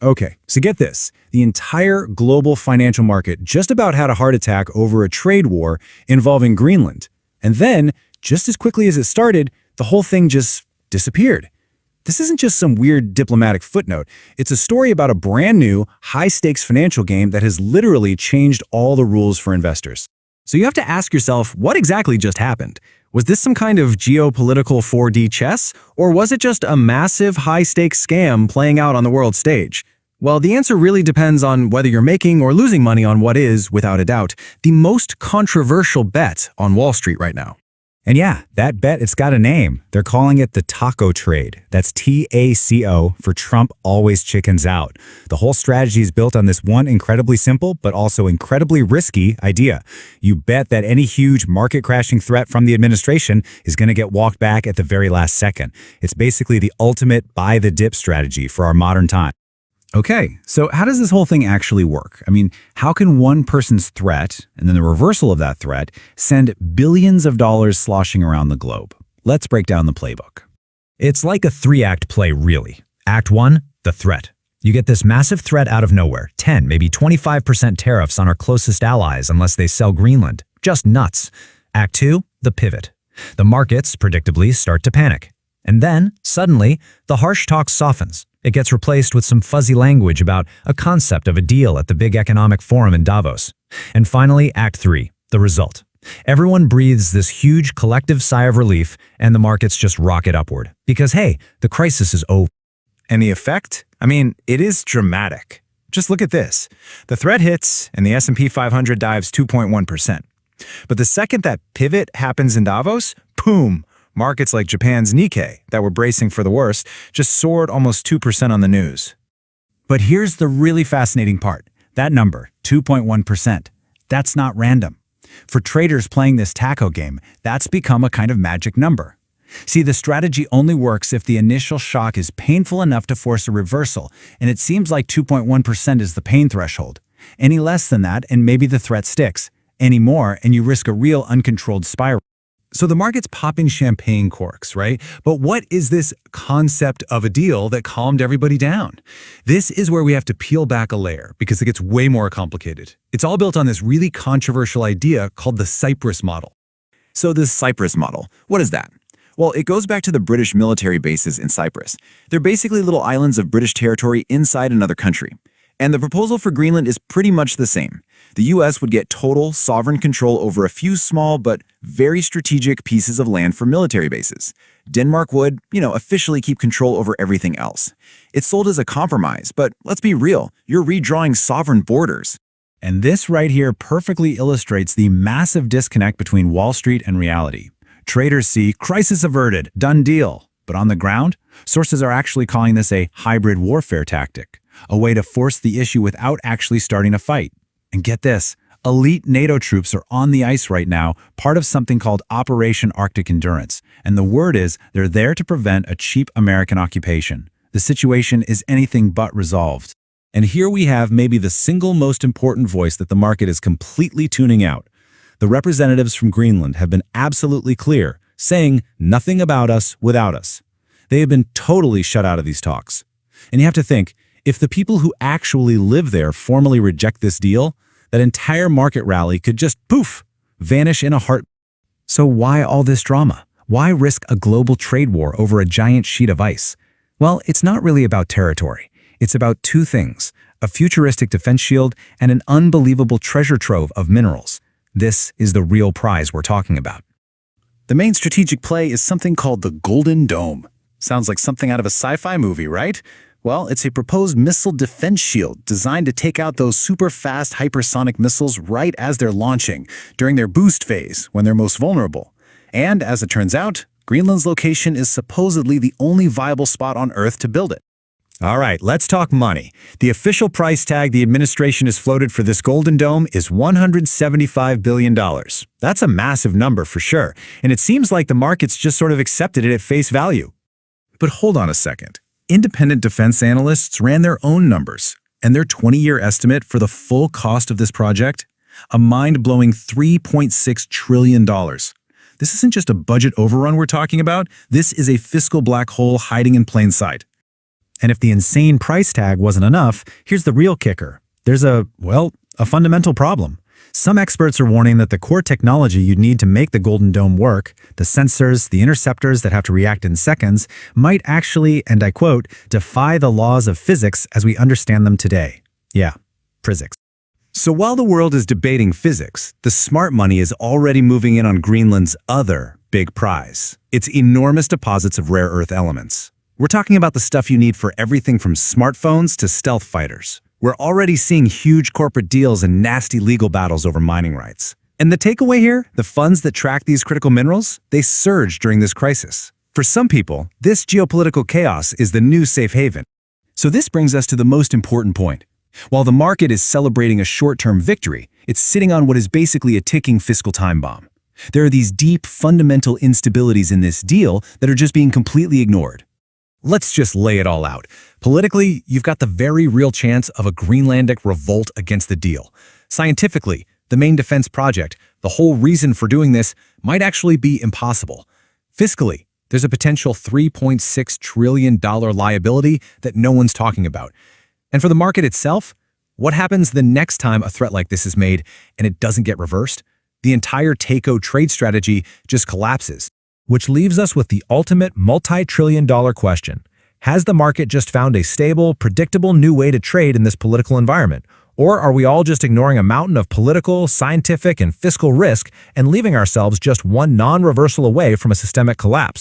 Okay, so get this. The entire global financial market just about had a heart attack over a trade war involving Greenland. And then, just as quickly as it started, the whole thing just disappeared. This isn't just some weird diplomatic footnote. It's a story about a brand new, high-stakes financial game that has literally changed all the rules for investors. So you have to ask yourself, what exactly just happened? Was this some kind of geopolitical 4D chess, or was it just a massive high-stakes scam playing out on the world stage? Well, the answer really depends on whether you're making or losing money on what is, without a doubt, the most controversial bet on Wall Street right now. And yeah, that bet, it's got a name. They're calling it the taco trade. That's TACO for Trump always chickens out. The whole strategy is built on this one incredibly simple, but also incredibly risky idea. You bet that any huge market-crashing threat from the administration is going to get walked back at the very last second. It's basically the ultimate buy-the-dip strategy for our modern time. Okay, so how does this whole thing actually work? I mean, how can one person's threat, and then the reversal of that threat, send billions of dollars sloshing around the globe? Let's break down the playbook. It's like a three-act play, really. Act 1, the threat. You get this massive threat out of nowhere, 10, maybe 25% tariffs on our closest allies unless they sell Greenland. Just nuts. Act 2, the pivot. The markets, predictably, start to panic. And then, suddenly, the harsh talk softens. It gets replaced with some fuzzy language about a concept of a deal at the big economic forum in Davos. And finally, Act 3, the result. Everyone breathes this huge collective sigh of relief, and the markets just rocket upward. Because, hey, the crisis is over. And the effect? I mean, it is dramatic. Just look at this. The threat hits, and the S&P 500 dives 2.1%. But the second that pivot happens in Davos, boom! Markets like Japan's Nikkei, that were bracing for the worst, just soared almost 2% on the news. But here's the really fascinating part. That number, 2.1%, that's not random. For traders playing this taco game, that's become a kind of magic number. See, the strategy only works if the initial shock is painful enough to force a reversal, and it seems like 2.1% is the pain threshold. Any less than that, and maybe the threat sticks. Any more, and you risk a real uncontrolled spiral. So the market's popping champagne corks, right? But what is this concept of a deal that calmed everybody down? This is where we have to peel back a layer because it gets way more complicated. It's all built on this really controversial idea called the Cyprus Model. So this Cyprus Model, what is that? Well, it goes back to the British military bases in Cyprus. They're basically little islands of British territory inside another country. And the proposal for Greenland is pretty much the same. The US would get total sovereign control over a few small but very strategic pieces of land for military bases. Denmark would, officially keep control over everything else. It's sold as a compromise, but let's be real, you're redrawing sovereign borders. And this right here perfectly illustrates the massive disconnect between Wall Street and reality. Traders see crisis averted, done deal. But on the ground, sources are actually calling this a hybrid warfare tactic, a way to force the issue without actually starting a fight. And get this, elite NATO troops are on the ice right now, part of something called Operation Arctic Endurance. And the word is they're there to prevent a cheap American occupation. The situation is anything but resolved. And here we have maybe the single most important voice that the market is completely tuning out. The representatives from Greenland have been absolutely clear, saying nothing about us without us. They have been totally shut out of these talks. And you have to think, if the people who actually live there formally reject this deal, that entire market rally could just, poof, vanish in a heart. So why all this drama? Why risk a global trade war over a giant sheet of ice? Well, it's not really about territory. It's about two things, a futuristic defense shield and an unbelievable treasure trove of minerals. This is the real prize we're talking about. The main strategic play is something called the Golden Dome. Sounds like something out of a sci-fi movie, right? Well, it's a proposed missile defense shield designed to take out those super-fast hypersonic missiles right as they're launching, during their boost phase, when they're most vulnerable. And as it turns out, Greenland's location is supposedly the only viable spot on Earth to build it. All right, let's talk money. The official price tag the administration has floated for this Golden Dome is $175 billion. That's a massive number for sure, and it seems like the markets just sort of accepted it at face value. But hold on a second. Independent defense analysts ran their own numbers, and their 20-year estimate for the full cost of this project? A mind-blowing $3.6 trillion. This isn't just a budget overrun we're talking about, this is a fiscal black hole hiding in plain sight. And if the insane price tag wasn't enough, here's the real kicker. There's a fundamental problem. Some experts are warning that the core technology you'd need to make the Golden Dome work, the sensors, the interceptors that have to react in seconds, might actually, and I quote, defy the laws of physics as we understand them today. Yeah, physics. So while the world is debating physics, the smart money is already moving in on Greenland's other big prize. Its enormous deposits of rare earth elements. We're talking about the stuff you need for everything from smartphones to stealth fighters. We're already seeing huge corporate deals and nasty legal battles over mining rights. And the takeaway here, the funds that track these critical minerals, they surge during this crisis. For some people, this geopolitical chaos is the new safe haven. So this brings us to the most important point. While the market is celebrating a short-term victory, it's sitting on what is basically a ticking fiscal time bomb. There are these deep, fundamental instabilities in this deal that are just being completely ignored. Let's just lay it all out. Politically, you've got the very real chance of a Greenlandic revolt against the deal. Scientifically, the main defense project, the whole reason for doing this, might actually be impossible. Fiscally, there's a potential $3.6 trillion liability that no one's talking about. And for the market itself, what happens the next time a threat like this is made and it doesn't get reversed? The entire TACO trade strategy just collapses. Which leaves us with the ultimate multi-trillion-dollar question. Has the market just found a stable, predictable new way to trade in this political environment? Or are we all just ignoring a mountain of political, scientific, and fiscal risk and leaving ourselves just one non-reversal away from a systemic collapse?